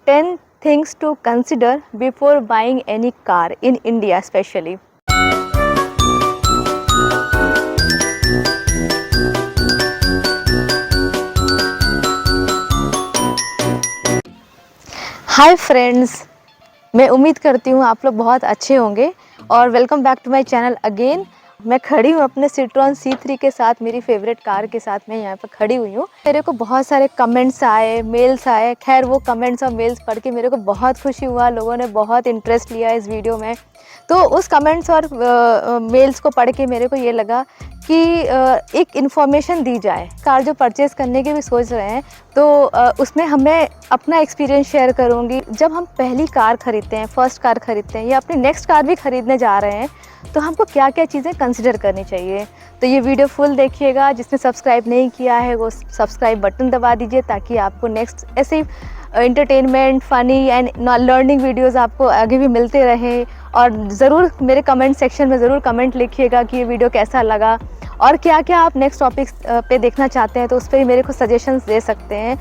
10 things to consider before buying any car in India especially. Hi friends, मैं उम्मीद करती हूँ आप लोग बहुत अच्छे होंगे और welcome back to my channel again. मैं खड़ी हूँ अपने सिट्रॉन C3 के साथ, मेरी फेवरेट कार के साथ मैं यहाँ पर खड़ी हुई हूँ। मेरे को बहुत सारे कमेंट्स आए, मेल्स आए। खैर वो कमेंट्स और मेल्स पढ़ के मेरे को बहुत खुशी हुआ, लोगों ने बहुत इंटरेस्ट लिया इस वीडियो में। तो उस कमेंट्स और मेल्स को पढ़ के मेरे को ये लगा कि एक इन्फॉर्मेशन दी जाए। कार जो परचेज़ करने की भी सोच रहे हैं तो उसमें हमें अपना एक्सपीरियंस शेयर करूँगी। जब हम पहली कार ख़रीदते हैं, फर्स्ट कार ख़रीदते हैं या अपनी नेक्स्ट कार भी ख़रीदने जा रहे हैं तो हमको क्या क्या चीज़ें कंसिडर करनी चाहिए। तो ये वीडियो फुल देखिएगा। जिसने सब्सक्राइब नहीं किया है वो सब्सक्राइब बटन दबा दीजिए ताकि आपको नेक्स्ट ऐसे entertainment, funny and learning videos आपको आगे भी मिलते रहे। और ज़रूर मेरे कमेंट सेक्शन में ज़रूर कमेंट लिखिएगा कि ये वीडियो कैसा लगा और क्या क्या आप नेक्स्ट टॉपिक्स पे देखना चाहते हैं, तो उस पर भी मेरे को सजेशंस दे सकते हैं।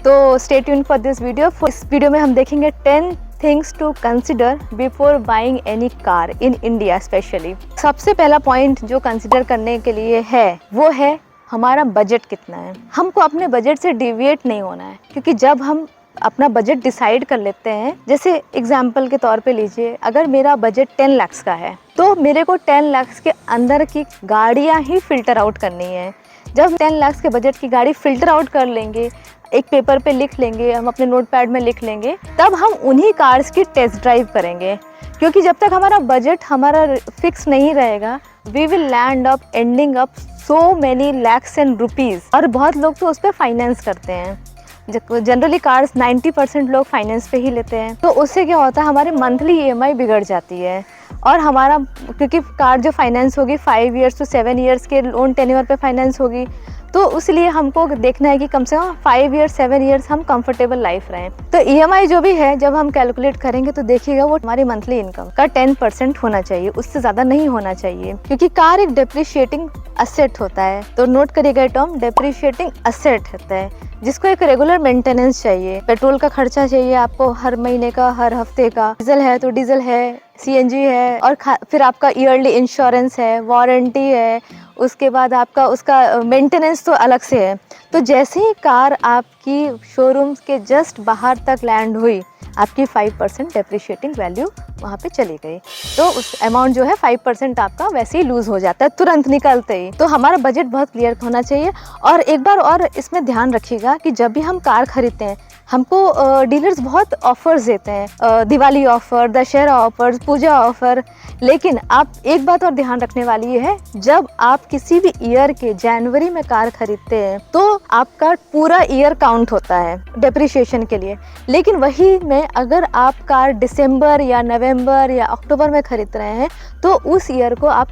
तो stay tuned for this video. इस वीडियो में हम देखेंगे 10 things to consider before buying any car in India specially. सबसे पहला पॉइंट जो कंसिडर करने के लिए है वो है हमारा बजट कितना है। हमको अपने बजट से डिविएट नहीं होना है, क्योंकि जब हम अपना बजट डिसाइड कर लेते हैं, जैसे एग्जाम्पल के तौर पे लीजिए, अगर मेरा बजट 10 लाख का है तो मेरे को 10 लाख के अंदर की गाड़ियाँ ही फ़िल्टर आउट करनी है। जब 10 लाख के बजट की गाड़ी फ़िल्टर आउट कर लेंगे, एक पेपर पे लिख लेंगे, हम अपने नोटपैड में लिख लेंगे, तब हम उन्हीं कार्स की टेस्ट ड्राइव करेंगे। क्योंकि जब तक हमारा बजट हमारा फिक्स नहीं रहेगा, we will land up ending up so many lakhs and rupees. और बहुत लोग तो उस पर फाइनेंस करते हैं। जनरली कार्स 90% लोग फाइनेंस पे ही लेते हैं। तो उससे क्या होता है, हमारे मंथली EMI बिगड़ जाती है। और हमारा, क्योंकि कार जो फाइनेंस होगी 5 ईयर्स to 7 ईयर्स के लोन टेन्योर पे फाइनेंस होगी, तो उसलिए हमको देखना है कि कम से कम 5 ईयर्स 7 ईयर्स हम कंफर्टेबल लाइफ रहें। तो EMI जो भी है जब हम कैलकुलेट करेंगे तो देखिएगा वो हमारी मंथली इनकम का 10% होना चाहिए, उससे ज़्यादा नहीं होना चाहिए। क्योंकि कार एक डेप्रिशिएटिंग असेट होता है। तो नोट करिएगा टर्म, डेप्रिशिएटिंग असेट होता है, जिसको एक रेगुलर मेंटेनेंस चाहिए। पेट्रोल का खर्चा चाहिए आपको हर महीने का, हर हफ्ते का। डीजल है तो डीजल है, CNG है, और फिर आपका ईयरली इंश्योरेंस है, वारंटी है, उसके बाद आपका उसका मेंटेनेंस तो अलग से है। तो जैसे ही कार आपकी शोरूम के जस्ट बाहर तक लैंड हुई, आपकी 5% डेप्रिशिएटिंग वैल्यू वहाँ पे चली गई, तो उस अमाउंट जो है 5% आपका वैसे ही लूज़ हो जाता है तुरंत निकलते ही। तो हमारा बजट बहुत क्लियर होना चाहिए। और एक बार और इसमें ध्यान रखिएगा कि जब भी हम कार खरीदते हैं, हमको डीलर्स बहुत ऑफर्स देते हैं, दिवाली ऑफ़र, दशहरा ऑफर, पूजा ऑफ़र। लेकिन आप एक बात और ध्यान रखने वाली है, जब आप किसी भी ईयर के जनवरी में कार खरीदते हैं तो आपका पूरा ईयर काउंट होता है डेप्रिशिएशन के लिए। लेकिन वही में अगर आप कार दिसंबर या नवंबर या अक्टूबर में खरीद रहे हैं तो उस ईयर को आप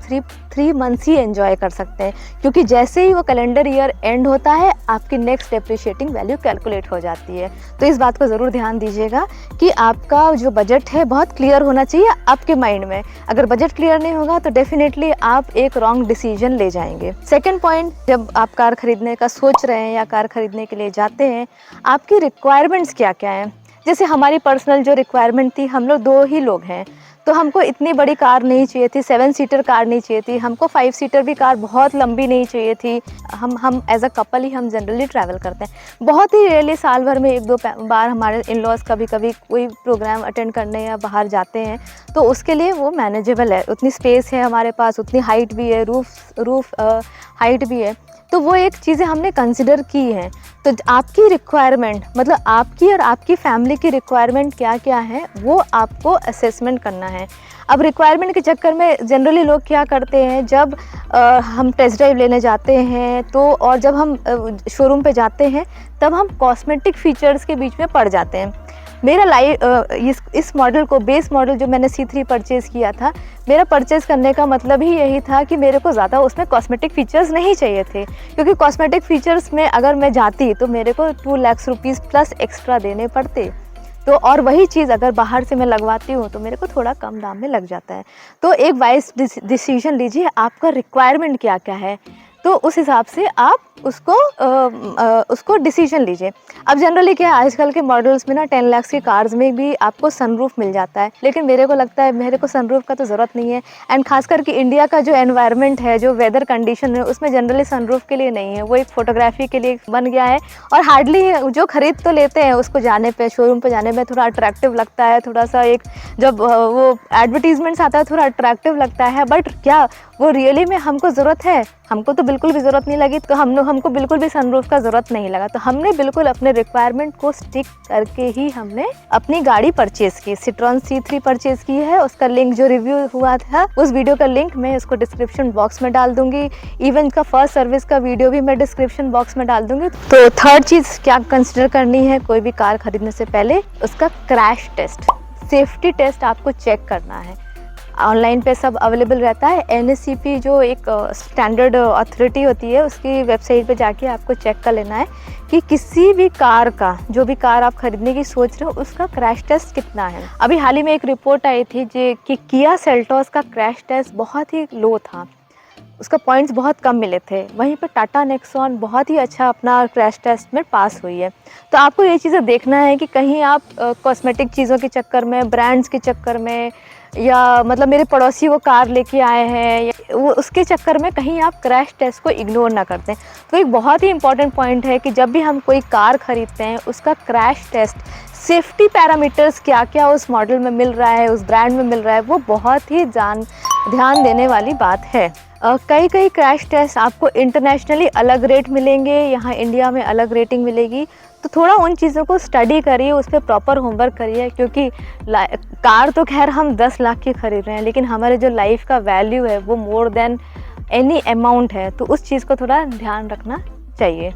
3 मंथ्स ही एंजॉय कर सकते हैं, क्योंकि जैसे ही वो कैलेंडर ईयर एंड होता है आपकी नेक्स्ट डेप्रिशिएटिंग वैल्यू कैलकुलेट हो जाती है। तो इस बात को ज़रूर ध्यान दीजिएगा कि आपका जो बजट है बहुत क्लियर होना चाहिए आपके माइंड में। अगर बजट क्लियर नहीं होगा तो डेफिनेटली आप एक रॉन्ग डिसीजन ले जाएंगे। सेकंड पॉइंट, जब आप कार खरीदने का सोच रहे हैं या कार खरीदने के लिए जाते हैं, आपकी रिक्वायरमेंट्स क्या क्या हैं। जैसे हमारी पर्सनल जो रिक्वायरमेंट थी, हम लोग 2 ही लोग हैं, तो हमको इतनी बड़ी कार नहीं चाहिए थी, 7 सीटर कार नहीं चाहिए थी, हमको 5 सीटर भी कार बहुत लंबी नहीं चाहिए थी। हम एज अ कपल ही हम जनरली ट्रैवल करते हैं। बहुत ही रेयरली साल भर में 1-2 बार हमारे इन-लॉज कभी कभी कोई प्रोग्राम अटेंड करने या बाहर जाते हैं, तो उसके लिए वो मैनेजेबल है, उतनी स्पेस है हमारे पास, उतनी हाइट भी है, रूफ हाइट भी है। तो वो एक चीज़ें हमने कंसिडर की हैं। तो आपकी रिक्वायरमेंट, मतलब आपकी और आपकी फैमिली की रिक्वायरमेंट क्या क्या है, वो आपको असेसमेंट करना है। अब रिक्वायरमेंट के चक्कर में जनरली लोग क्या करते हैं, जब हम टेस्ट ड्राइव लेने जाते हैं तो, और जब हम शोरूम पे जाते हैं तब हम कॉस्मेटिक फीचर्स के बीच में पड़ जाते हैं। मेरा इस मॉडल को, बेस मॉडल जो मैंने C3 परचेज़ किया था, मेरा परचेज़ करने का मतलब ही यही था कि मेरे को ज़्यादा उसमें कॉस्मेटिक फ़ीचर्स नहीं चाहिए थे। क्योंकि कॉस्मेटिक फ़ीचर्स में अगर मैं जाती तो मेरे को 2 लाख रुपीज़ प्लस एक्स्ट्रा देने पड़ते। तो और वही चीज़ अगर बाहर से मैं लगवाती हूँ तो मेरे को थोड़ा कम दाम में लग जाता है। तो एक वाइज डिसीजन लीजिए, आपका रिक्वायरमेंट क्या क्या है। तो उस हिसाब से आप उसको डिसीजन लीजिए। अब जनरली क्या है, आजकल के मॉडल्स में ना 10 लाख की कार्स में भी आपको सनरूफ मिल जाता है, लेकिन मेरे को लगता है मेरे को सनरूफ का तो ज़रूरत नहीं है। एंड खास करके इंडिया का जो एनवायरनमेंट है, जो वेदर कंडीशन है, उसमें जनरली सनरूफ के लिए नहीं है, वो एक फोटोग्राफी के लिए बन गया है। और हार्डली जो खरीद तो लेते हैं उसको जाने पे, शोरूम पे जाने में थोड़ा अट्रैक्टिव लगता है, थोड़ा सा एक जब वो एडवर्टीजमेंट्स आता है थोड़ा अट्रैक्टिव लगता है, बट क्या वो रियली में हमको ज़रूरत है? हमको तो बिल्कुल भी ज़रूरत नहीं लगी, तो हमको बिल्कुल भी सनरूफ का ज़रूरत नहीं लगा। तो हमने बिल्कुल अपने रिक्वायरमेंट को स्टिक करके ही हमने अपनी गाड़ी परचेज़ की, सिट्रॉन C3 परचेज़ की है। उसका लिंक जो रिव्यू हुआ था, उस वीडियो का लिंक मैं उसको डिस्क्रिप्शन बॉक्स में डाल दूंगी। इवन का फर्स्ट सर्विस का वीडियो भी मैं डिस्क्रिप्शन बॉक्स में डाल दूंगी। तो थर्ड चीज़ क्या कंसिडर करनी है कोई भी कार खरीदने से पहले, उसका क्रैश टेस्ट, सेफ्टी टेस्ट आपको चेक करना है। ऑनलाइन पे सब अवेलेबल रहता है। NSCP जो एक स्टैंडर्ड अथॉरिटी होती है, उसकी वेबसाइट पे जाके आपको चेक कर लेना है कि किसी भी कार का, जो भी कार आप खरीदने की सोच रहे हो, उसका क्रैश टेस्ट कितना है। अभी हाल ही में एक रिपोर्ट आई थी कि किया सेल्टोस का क्रैश टेस्ट बहुत ही लो था, उसका पॉइंट्स बहुत कम मिले थे। वहीं पर टाटा नेक्सॉन बहुत ही अच्छा अपना क्रैश टेस्ट में पास हुई है। तो आपको ये चीज़ें देखना है कि कहीं आप कॉस्मेटिक चीज़ों के चक्कर में, ब्रांड्स के चक्कर में, या मतलब मेरे पड़ोसी वो कार लेके आए हैं, या वो उसके चक्कर में कहीं आप क्रैश टेस्ट को इग्नोर ना करते हैं। तो एक बहुत ही इंपॉर्टेंट पॉइंट है कि जब भी हम कोई कार खरीदते हैं, उसका क्रैश टेस्ट, सेफ्टी पैरामीटर्स क्या क्या उस मॉडल में मिल रहा है, उस ब्रांड में मिल रहा है, वो बहुत ही ध्यान देने वाली बात है। कई क्रैश टेस्ट आपको इंटरनेशनली अलग रेट मिलेंगे, यहाँ इंडिया में अलग रेटिंग मिलेगी। तो थोड़ा उन चीज़ों को स्टडी करिए, उस पर प्रॉपर होमवर्क करिए, क्योंकि कार तो खैर हम 10 लाख की खरीद रहे हैं, लेकिन हमारे जो लाइफ का वैल्यू है वो मोर देन एनी अमाउंट है। तो उस चीज़ को थोड़ा ध्यान रखना चाहिए।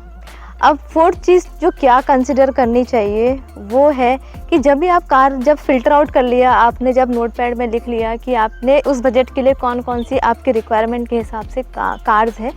अब फोर्थ चीज़ जो क्या कंसिडर करनी चाहिए वो है कि जब भी आप कार जब फ़िल्टर आउट कर लिया आपने, जब नोटपैड में लिख लिया कि आपने उस बजट के लिए कौन कौन सी आपके रिक्वायरमेंट के हिसाब से कार्स है,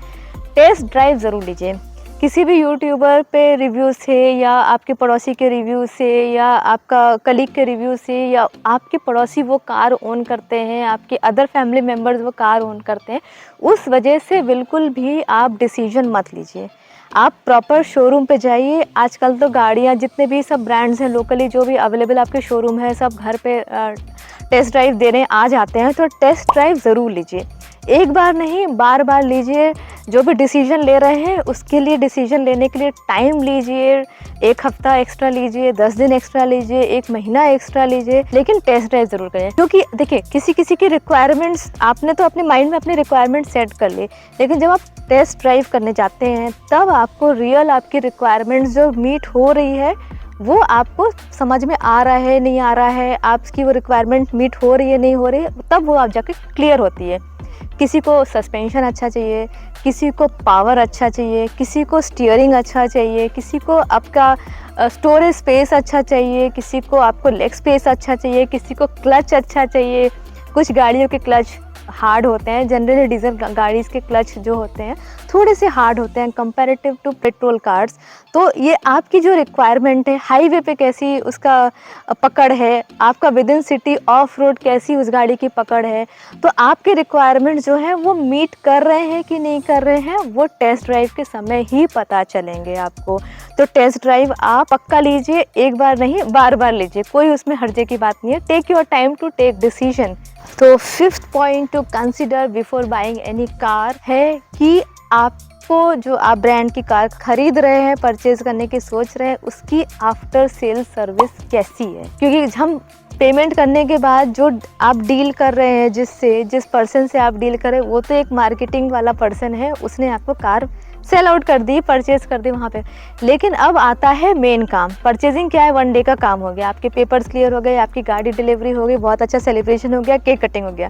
टेस्ट ड्राइव ज़रूर लीजिए। किसी भी यूट्यूबर पे रिव्यू से, या आपके पड़ोसी के रिव्यू से, या आपका कलीग के रिव्यू से, या आपके पड़ोसी वो कार ओन करते हैं, आपके अदर फैमिली मेम्बर्स वो कार ओन करते हैं, उस वजह से बिल्कुल भी आप डिसीजन मत लीजिए। आप प्रॉपर शोरूम पे जाइए। आजकल तो गाड़ियाँ जितने भी सब ब्रांड्स हैं लोकली जो भी अवेलेबल आपके शोरूम है, सब घर पे टेस्ट ड्राइव देने आ जाते हैं। तो टेस्ट ड्राइव ज़रूर लीजिए, एक बार नहीं बार बार लीजिए। जो भी डिसीजन ले रहे हैं उसके लिए, डिसीजन लेने के लिए टाइम लीजिए, 1 हफ्ता एक्स्ट्रा लीजिए, 10 दिन एक्स्ट्रा लीजिए, 1 महीना एक्स्ट्रा लीजिए, लेकिन टेस्ट ड्राइव ज़रूर करें। क्योंकि देखिए किसी की रिक्वायरमेंट्स, आपने तो अपने माइंड में अपनी रिक्वायरमेंट सेट कर ली, लेकिन जब आप टेस्ट ड्राइव करने जाते हैं तब आपको रियल आपकी रिक्वायरमेंट्स जो मीट हो रही है वो आपको समझ में आ रहा है नहीं आ रहा है, आपकी वो रिक्वायरमेंट मीट हो रही है नहीं हो रही है, तब वो आप जाके क्लियर होती है। किसी को सस्पेंशन अच्छा चाहिए, किसी को पावर अच्छा चाहिए, किसी को स्टीयरिंग अच्छा चाहिए, किसी को आपका स्टोरेज स्पेस अच्छा चाहिए, किसी को आपको लेग स्पेस अच्छा चाहिए, किसी को क्लच अच्छा चाहिए। कुछ गाड़ियों के क्लच हार्ड होते हैं, जनरली डीजल गाड़ी के क्लच जो होते हैं थोड़े से हार्ड होते हैं कंपैरेटिव टू पेट्रोल कार्स। तो ये आपकी जो रिक्वायरमेंट है, हाईवे पे कैसी उसका पकड़ है, आपका with in city of road कैसी उस गाड़ी की पकड़ है, तो आपके रिक्वायरमेंट जो है वो मीट कर रहे हैं कि नहीं कर रहे हैं, वो टेस्ट ड्राइव के समय ही पता चलेंगे आपको। तो टेस्ट ड्राइव आप पक्का लीजिए, एक बार नहीं बार बार लीजिए, कोई उसमें हर्जे की बात नहीं है। Take your time to take decision. तो 5th point to consider before buying any car है कि आपको जो आप ब्रांड की कार खरीद रहे हैं, परचेज करने की सोच रहे हैं, उसकी आफ्टर सेल सर्विस कैसी है। क्योंकि हम पेमेंट करने के बाद जो आप डील कर रहे हैं, जिस पर्सन से आप डील कर रहे हैं, वो तो एक मार्केटिंग वाला पर्सन है, उसने आपको कार सेल आउट कर दी, परचेज कर दी वहाँ पे। लेकिन अब आता है मेन काम। परचेजिंग क्या है, 1 डे का काम हो गया, आपके पेपर्स क्लियर हो गए, आपकी गाड़ी डिलीवरी हो गई, बहुत अच्छा सेलिब्रेशन हो गया, केक कटिंग हो गया।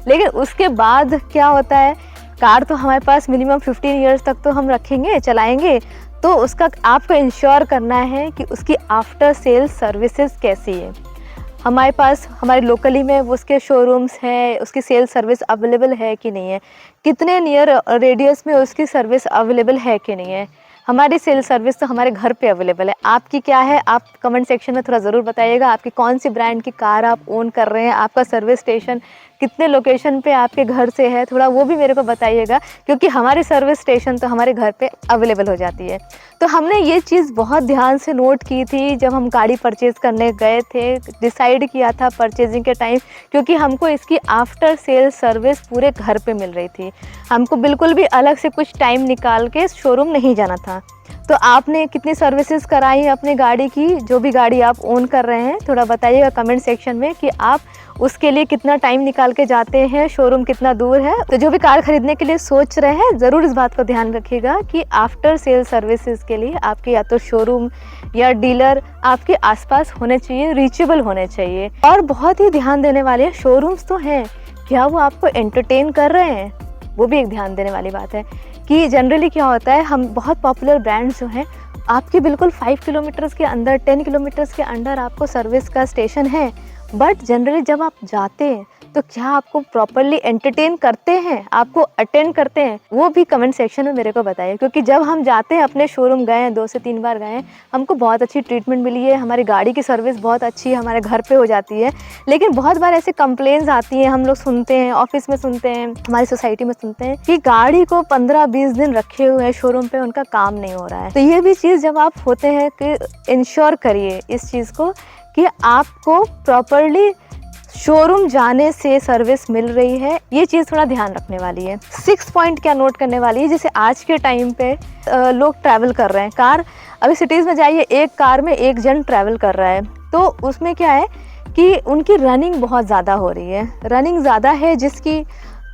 लेकिन उसके बाद क्या होता है, कार तो हमारे पास मिनिमम 15 ईयर्स तक तो हम रखेंगे, चलाएंगे, तो उसका आपको इंश्योर करना है कि उसकी आफ्टर सेल सर्विसेज कैसी है। हमारे पास हमारे लोकली में वो उसके शोरूम्स हैं, उसकी सेल सर्विस अवेलेबल है कि नहीं है, कितने नियर रेडियस में उसकी सर्विस अवेलेबल है कि नहीं है। हमारी सेल सर्विस तो हमारे घर पे अवेलेबल है। आपकी क्या है, आप कमेंट सेक्शन में थोड़ा ज़रूर बताइएगा। आपकी कौन सी ब्रांड की कार आप ओन कर रहे हैं, आपका सर्विस स्टेशन कितने लोकेशन पे आपके घर से है, थोड़ा वो भी मेरे को बताइएगा, क्योंकि हमारी सर्विस स्टेशन तो हमारे घर पे अवेलेबल हो जाती है। तो हमने ये चीज़ बहुत ध्यान से नोट की थी जब हम गाड़ी परचेज़ करने गए थे, डिसाइड किया था परचेजिंग के टाइम, क्योंकि हमको इसकी आफ्टर सेल सर्विस पूरे घर पे मिल रही थी। हमको बिल्कुल भी अलग से कुछ टाइम निकाल के शोरूम नहीं जाना था। तो आपने कितनी सर्विसेज कराई है अपनी गाड़ी की, जो भी गाड़ी आप ओन कर रहे हैं, थोड़ा बताइएगा कमेंट सेक्शन में कि आप उसके लिए कितना टाइम निकाल के जाते हैं, शोरूम कितना दूर है। तो जो भी कार खरीदने के लिए सोच रहे हैं, ज़रूर इस बात को ध्यान रखिएगा कि आफ्टर सेल सर्विसेज के लिए आपके या तो शोरूम या डीलर आपके आसपास होने चाहिए, रीचेबल होने चाहिए। और बहुत ही ध्यान देने वाले शोरूम्स तो हैं, क्या वो आपको एंटरटेन कर रहे हैं, वो भी एक ध्यान देने वाली बात है। कि जनरली क्या होता है, हम बहुत पॉपुलर ब्रांड्स जो हैं आपके बिल्कुल 5 किलोमीटर्स के अंदर, 10 किलोमीटर्स के अंदर आपको सर्विस का स्टेशन है, बट जनरली जब आप जाते हैं तो क्या आपको प्रॉपरली एंटरटेन करते हैं, आपको अटेंड करते हैं, वो भी कमेंट सेक्शन में मेरे को बताइए। क्योंकि जब हम जाते हैं, अपने शोरूम गए हैं, 2 से 3 बार गए हैं, हमको बहुत अच्छी ट्रीटमेंट मिली है, हमारी गाड़ी की सर्विस बहुत अच्छी है, हमारे घर पे हो जाती है। लेकिन बहुत बार ऐसे कंप्लेंट्स आती हैं, हम लोग सुनते हैं, ऑफिस में सुनते हैं, हमारी सोसाइटी में सुनते हैं कि गाड़ी को 15-20 दिन रखे हुए हैं शोरूम पे, उनका काम नहीं हो रहा है। तो ये भी चीज़ जब आप होते हैं कि इंश्योर करिए इस चीज़ को कि आपको प्रॉपरली शोरूम जाने से सर्विस मिल रही है। ये चीज़ थोड़ा ध्यान रखने वाली है। 6 पॉइंट क्या नोट करने वाली है, जैसे आज के टाइम पे लोग ट्रैवल कर रहे हैं, कार, अभी सिटीज़ में जाइए, एक कार में एक जन ट्रैवल कर रहा है, तो उसमें क्या है कि उनकी रनिंग बहुत ज़्यादा हो रही है, रनिंग ज़्यादा है जिसकी,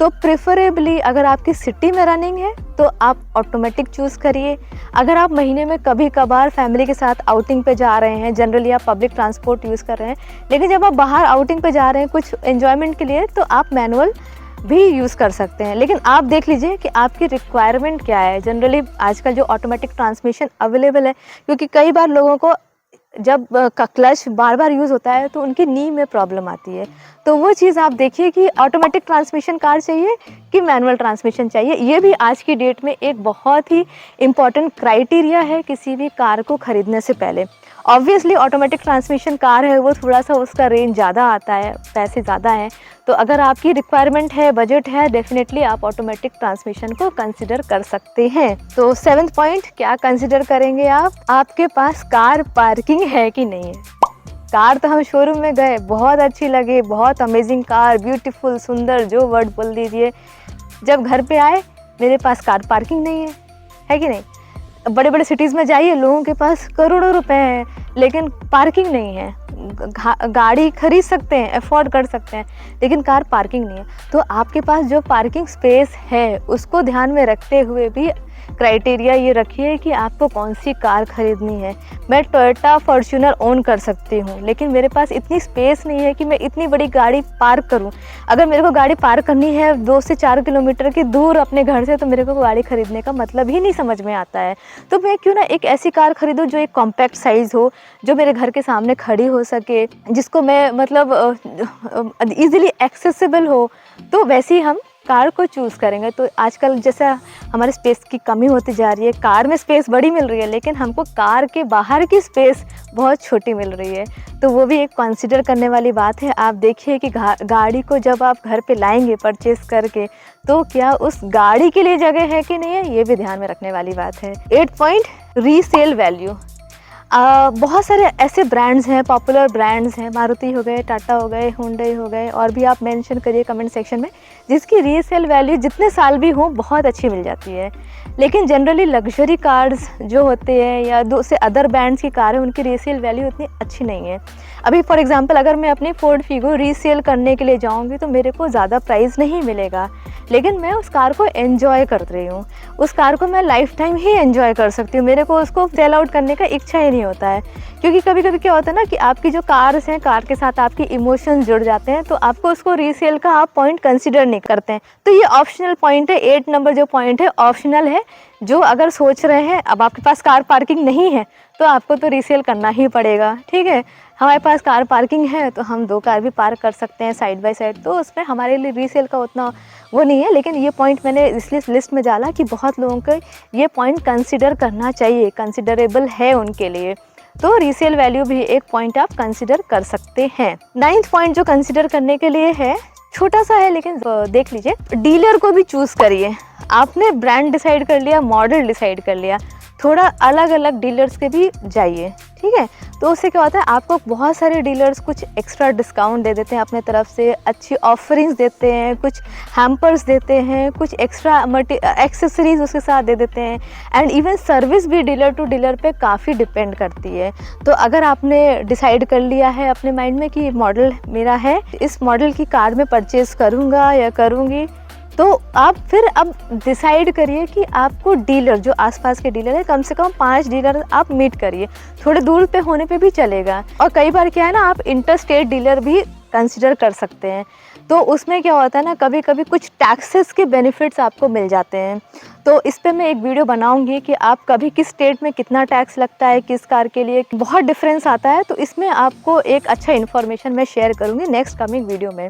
तो प्रेफरेबली अगर आपकी सिटी में रनिंग है तो आप ऑटोमेटिक चूज़ करिए। अगर आप महीने में कभी कभार फैमिली के साथ आउटिंग पे जा रहे हैं, जनरली आप पब्लिक ट्रांसपोर्ट यूज़ कर रहे हैं, लेकिन जब आप बाहर आउटिंग पे जा रहे हैं कुछ एन्जॉयमेंट के लिए, तो आप मैनुअल भी यूज़ कर सकते हैं। लेकिन आप देख लीजिए कि आपकी रिक्वायरमेंट क्या है। जनरली आजकल जो ऑटोमेटिक ट्रांसमिशन अवेलेबल है, क्योंकि कई बार लोगों को जब का क्लच बार बार यूज़ होता है तो उनकी नी में प्रॉब्लम आती है, तो वो चीज़ आप देखिए कि ऑटोमेटिक ट्रांसमिशन कार चाहिए कि मैनुअल ट्रांसमिशन चाहिए। ये भी आज की डेट में एक बहुत ही इम्पॉर्टेंट क्राइटेरिया है किसी भी कार को ख़रीदने से पहले। ऑब्वियसली ऑटोमेटिक ट्रांसमिशन कार है वो थोड़ा सा उसका रेंज ज़्यादा आता है, पैसे ज़्यादा हैं, तो अगर आपकी रिक्वायरमेंट है, बजट है, डेफिनेटली आप ऑटोमेटिक ट्रांसमिशन को कंसिडर कर सकते हैं। तो 7th पॉइंट क्या कंसिडर करेंगे आप, आपके पास कार पार्किंग है कि नहीं है। कार तो हम शोरूम में गए, बहुत अच्छी लगी, बहुत अमेजिंग कार, ब्यूटीफुल, सुंदर, जो वर्ड बोल दीजिए। जब घर पे आए, मेरे पास कार पार्किंग नहीं है कि नहीं। बड़े बड़े सिटीज़ में जाइए, लोगों के पास करोड़ों रुपए हैं लेकिन पार्किंग नहीं है। गाड़ी खरीद सकते हैं, अफोर्ड कर सकते हैं, लेकिन कार पार्किंग नहीं है। तो आपके पास जो पार्किंग स्पेस है उसको ध्यान में रखते हुए भी क्राइटेरिया ये रखिए कि आपको कौन सी कार खरीदनी है। मैं टोयोटा फॉर्च्यूनर ओन कर सकती हूँ, लेकिन मेरे पास इतनी स्पेस नहीं है कि मैं इतनी बड़ी गाड़ी पार्क करूँ। अगर मेरे को गाड़ी पार्क करनी है 2 से 4 किलोमीटर की दूर अपने घर से, तो मेरे को गाड़ी खरीदने का मतलब ही नहीं समझ में आता है। तो मैं क्यों ना एक ऐसी कार खरीदूँ जो एक कॉम्पैक्ट साइज़ हो, जो मेरे घर के सामने खड़ी हो सके, जिसको मैं मतलब ईज़िली एक्सेसिबल हो, तो वैसे ही हम कार को चूज़ करेंगे। तो आजकल जैसा हमारे स्पेस की कमी होती जा रही है, कार में स्पेस बड़ी मिल रही है, लेकिन हमको कार के बाहर की स्पेस बहुत छोटी मिल रही है, तो वो भी एक कंसिडर करने वाली बात है। आप देखिए कि गाड़ी को जब आप घर पे लाएंगे परचेस करके, तो क्या उस गाड़ी के लिए जगह है कि नहीं है, ये भी ध्यान में रखने वाली बात है। 8 पॉइंट रीसेल वैल्यू। बहुत सारे ऐसे ब्रांड्स हैं, पॉपुलर ब्रांड्स हैं, मारुति हो गए, टाटा हो गए, हुंडई हो गए, और भी आप मेंशन करिए कमेंट सेक्शन में, जिसकी रीसेल वैल्यू जितने साल भी हो बहुत अच्छी मिल जाती है। लेकिन जनरली लग्जरी कार्स जो होते हैं या 2 से अदर ब्रांड्स की कार है, उनकी रीसेल वैल्यू उतनी अच्छी नहीं है। अभी फॉर एग्जांपल अगर मैं अपनी फोर्ड फीगो रीसेल करने के लिए जाऊंगी तो मेरे को ज़्यादा प्राइस नहीं मिलेगा, लेकिन मैं उस कार को एंजॉय कर रही हूँ, उस कार को मैं लाइफ टाइम ही एंजॉय कर सकती हूँ। मेरे को उसको सेल आउट करने का इच्छा ही नहीं होता है, क्योंकि कभी कभी क्या होता है ना कि आपकी जो कार्स हैं, कार के साथ आपकी इमोशंस जुड़ जाते हैं, तो आपको उसको रीसेल का आप पॉइंट कंसिडर नहीं करते हैं। तो ये ऑप्शनल पॉइंट है। 8 नंबर जो पॉइंट है ऑप्शनल है। जो अगर सोच रहे हैं, अब आपके पास कार पार्किंग नहीं है तो आपको तो रीसेल करना ही पड़ेगा, ठीक है। हमारे पास कार पार्किंग है तो हम 2 कार भी पार्क कर सकते हैं साइड बाय साइड, तो उसमें हमारे लिए रीसेल का उतना वो नहीं है। लेकिन ये पॉइंट मैंने इसलिए लिस्ट में डाला कि बहुत लोगों को ये पॉइंट कंसिडर करना चाहिए, कंसिडरेबल है उनके लिए, तो रीसेल वैल्यू भी एक पॉइंट आप कंसिडर कर सकते हैं। 9th पॉइंट जो कंसिडर करने के लिए है, छोटा सा है लेकिन देख लीजिए, डीलर को भी चूज़ करिए। आपने ब्रांड डिसाइड कर लिया, मॉडल डिसाइड कर लिया, थोड़ा अलग अलग डीलर्स के भी जाइए, ठीक है। तो उससे क्या होता है, आपको बहुत सारे डीलर्स कुछ एक्स्ट्रा डिस्काउंट दे देते हैं अपने तरफ से, अच्छी ऑफरिंग्स देते हैं, कुछ हैम्पर्स देते हैं, कुछ एक्स्ट्रा एक्सेसरीज उसके साथ दे देते हैं, एंड इवन सर्विस भी डीलर टू डीलर पे काफ़ी डिपेंड करती है। तो अगर आपने डिसाइड कर लिया है अपने माइंड में कि मॉडल मेरा है, इस मॉडल की कार में परचेज़ करूँगा या करूँगी, तो आप फिर अब डिसाइड करिए कि आपको डीलर, जो आसपास के डीलर है, कम से कम 5 डीलर आप मीट करिए, थोड़े दूर पे होने पे भी चलेगा। और कई बार क्या है ना, आप इंटर स्टेट डीलर भी कंसिडर कर सकते हैं, तो उसमें क्या होता है ना, कभी कभी कुछ टैक्सेस के बेनिफिट्स आपको मिल जाते हैं। तो इस पे मैं एक वीडियो बनाऊंगी कि आप कभी किस स्टेट में कितना टैक्स लगता है, किस कार के लिए बहुत डिफरेंस आता है, तो इसमें आपको एक अच्छा इन्फॉर्मेशन मैं शेयर करूंगी नेक्स्ट कमिंग वीडियो में।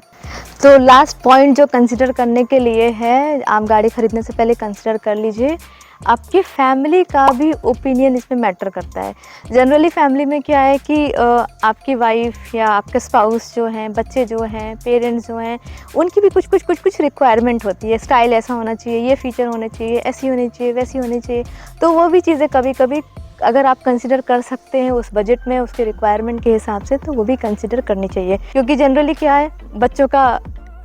तो लास्ट पॉइंट जो कंसिडर करने के लिए है, आप गाड़ी खरीदने से पहले कंसिडर कर लीजिए, आपकी फैमिली का भी ओपिनियन इसमें मैटर करता है। जनरली फैमिली में क्या है कि आपकी वाइफ या आपके स्पाउस जो हैं, बच्चे जो हैं, पेरेंट्स जो हैं, उनकी भी कुछ रिक्वायरमेंट होती है। स्टाइल ऐसा होना चाहिए, ये फीचर होने चाहिए, ऐसी होनी चाहिए, वैसी होनी चाहिए। तो वो भी चीज़ें कभी कभी अगर आप कंसिडर कर सकते हैं उस बजट में, उसके रिक्वायरमेंट के हिसाब से, तो वो भी कंसिडर करनी चाहिए। क्योंकि जनरली क्या है, बच्चों का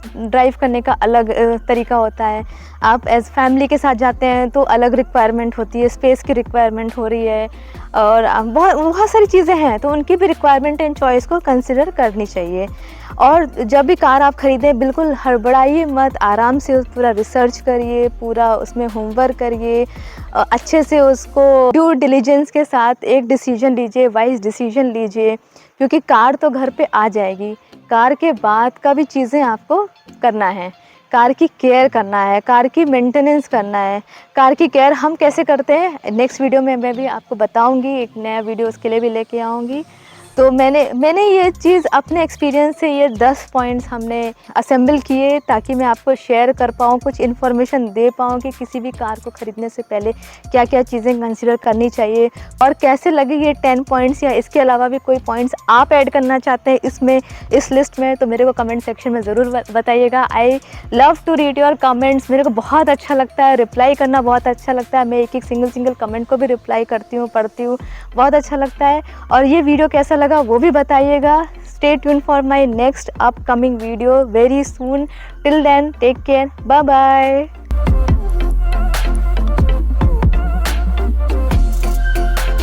ड्राइव करने का अलग तरीका होता है, आप एज फैमिली के साथ जाते हैं तो अलग रिक्वायरमेंट होती है, स्पेस की रिक्वायरमेंट हो रही है, और बहुत सारी चीज़ें हैं, तो उनकी भी रिक्वायरमेंट एंड चॉइस को कंसिडर करनी चाहिए। और जब भी कार आप ख़रीदें, बिल्कुल हड़बड़ाइए मत, आराम से पूरा रिसर्च करिए, पूरा उसमें होमवर्क करिए, अच्छे से उसको ड्यू डिलिजेंस के साथ एक डिसीजन लीजिए, वाइज डिसीजन लीजिए। क्योंकि कार तो घर पे आ जाएगी, कार के बाद का भी चीज़ें आपको करना है, कार की केयर करना है, कार की मेंटेनेंस करना है। कार की केयर हम कैसे करते हैं, नेक्स्ट वीडियो में मैं भी आपको बताऊंगी, एक नया वीडियो उसके लिए भी लेके आऊँगी। तो मैंने ये चीज़ अपने एक्सपीरियंस से, ये 10 पॉइंट्स हमने असेंबल किए ताकि मैं आपको शेयर कर पाऊँ, कुछ इन्फॉर्मेशन दे पाऊँ कि किसी भी कार को ख़रीदने से पहले क्या क्या चीज़ें कंसिडर करनी चाहिए। और कैसे लगे ये 10 पॉइंट्स, या इसके अलावा भी कोई पॉइंट्स आप ऐड करना चाहते हैं इसमें, इस लिस्ट में, तो मेरे को कमेंट सेक्शन में ज़रूर बताइएगा। I love to read your comments, मेरे को बहुत अच्छा लगता है, रिप्लाई करना बहुत अच्छा लगता है। मैं एक सिंगल कमेंट को भी रिप्लाई करती हूँ, पढ़ती हूँ, बहुत अच्छा लगता है। और ये वीडियो कैसा लगा वो भी बताइएगा। Stay tune for my next upcoming video very soon. Till then take care, bye bye.